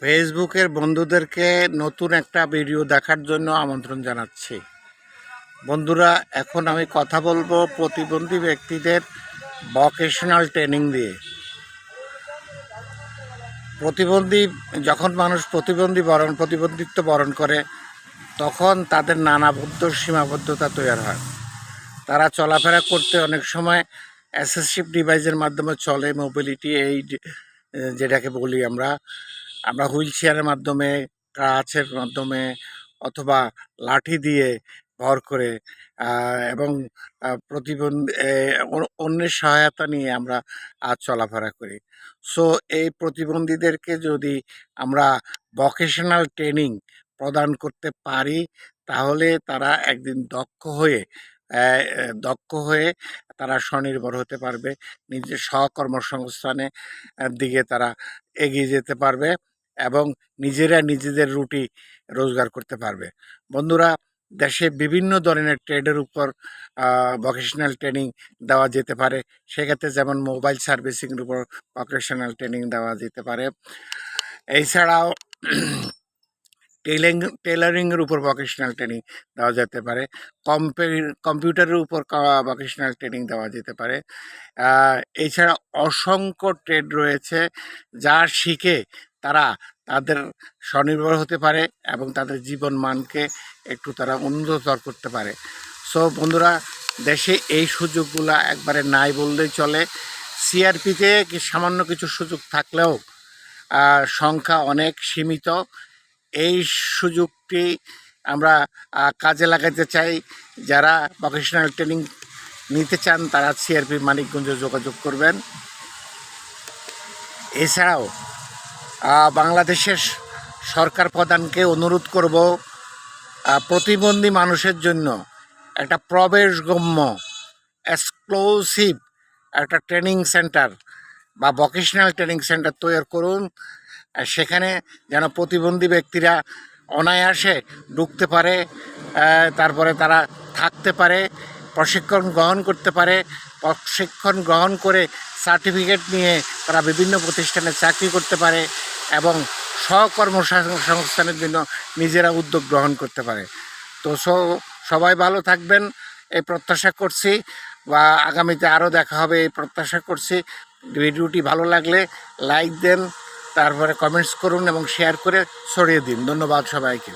ফেসবুকের বন্ধুদেরকে নতুন একটা ভিডিও দেখার জন্য আমন্ত্রণ জানাচ্ছি। বন্ধুরা, এখন আমি কথা বলবো প্রতিবন্ধী ব্যক্তিদের ভোকেশনাল ট্রেনিং দিয়ে। যখন মানুষ প্রতিবন্ধিত্ব বরণ করে, তখন তাদের নানাবদ্ধ সীমাবদ্ধতা তৈরি হয়। তারা চলাফেরা করতে অনেক সময় অ্যাসিস্টিভ ডিভাইসের মাধ্যমে চলে, মোবিলিটি এইড যেটাকে বলি আমরা হুইল চেয়ারের মাধ্যমে, ক্রাচের মাধ্যমে, অথবা লাঠি দিয়ে ভর করে এবং অন্যের সহায়তা নিয়ে আমরা চলাফেরা করি। সো এই প্রতিবন্ধীদেরকে যদি আমরা ভোকেশনাল ট্রেনিং প্রদান করতে পারি, তাহলে তারা একদিন দক্ষ হয়ে তারা স্বনির্ভর হতে পারবে, নিজের স্বকর্মসংস্থানের দিকে তারা এগিয়ে যেতে পারবে এবং নিজেদের রুটি রোজগার করতে পারবে। বন্ধুরা, দেশে বিভিন্ন ধরনের ট্রেডের উপর ভোকেশনাল ট্রেনিং দেওয়া যেতে পারে। সেক্ষেত্রে যেমন মোবাইল সার্ভিসিংয়ের উপর ভোকেশনাল ট্রেনিং দেওয়া যেতে পারে। এছাড়াও টেলারিংয়ের উপর ভোকেশনাল ট্রেনিং দেওয়া যেতে পারে। কম্পিউটারের উপর ভোকেশনাল ট্রেনিং দেওয়া যেতে পারে। এছাড়া অসংখ্য ট্রেড রয়েছে যা শিখে তারা তাদের স্বনির্ভর হতে পারে এবং তাদের জীবন মানকে একটু তারা উন্নততর করতে পারে। সো বন্ধুরা, দেশে এই সুযোগগুলো একবারে নাই বললেই চলে। সিআরপিতে সামান্য কিছু সুযোগ থাকলেও সংখ্যা অনেক সীমিত। এই সুযোগটি আমরা কাজে লাগাতে চাই। যারা ভোকেশনাল ট্রেনিং নিতে চান তারা সিআরপি মানিকগঞ্জে যোগাযোগ করবেন। এছাড়াও বাংলাদেশের সরকার প্রধানকে অনুরোধ করব, প্রতিবন্ধী মানুষের জন্য একটা প্রবেশগম্য এক্সক্লুসিভ একটা ট্রেনিং সেন্টার বা ভোকেশনাল ট্রেনিং সেন্টার তৈরি করুন। সেখানে যেন প্রতিবন্ধী ব্যক্তিরা অনায়াসে ঢুকতে পারে, তারপরে তারা থাকতে পারে, প্রশিক্ষণ গ্রহণ করতে পারে। প্রশিক্ষণ গ্রহণ করে সার্টিফিকেট নিয়ে তারা বিভিন্ন প্রতিষ্ঠানে চাকরি করতে পারে এবং স্বকর্মসংস্থানের জন্য নিজেরা উদ্যোগ গ্রহণ করতে পারে। তো সবাই ভালো থাকবেন এই প্রত্যাশা করছি, বা আগামীতে আরও দেখা হবে এই প্রত্যাশা করছি। ভিডিওটি ভালো লাগলে লাইক দেন, তারপরে কমেন্টস করুন এবং শেয়ার করে ছড়িয়ে দিন। ধন্যবাদ সবাইকে।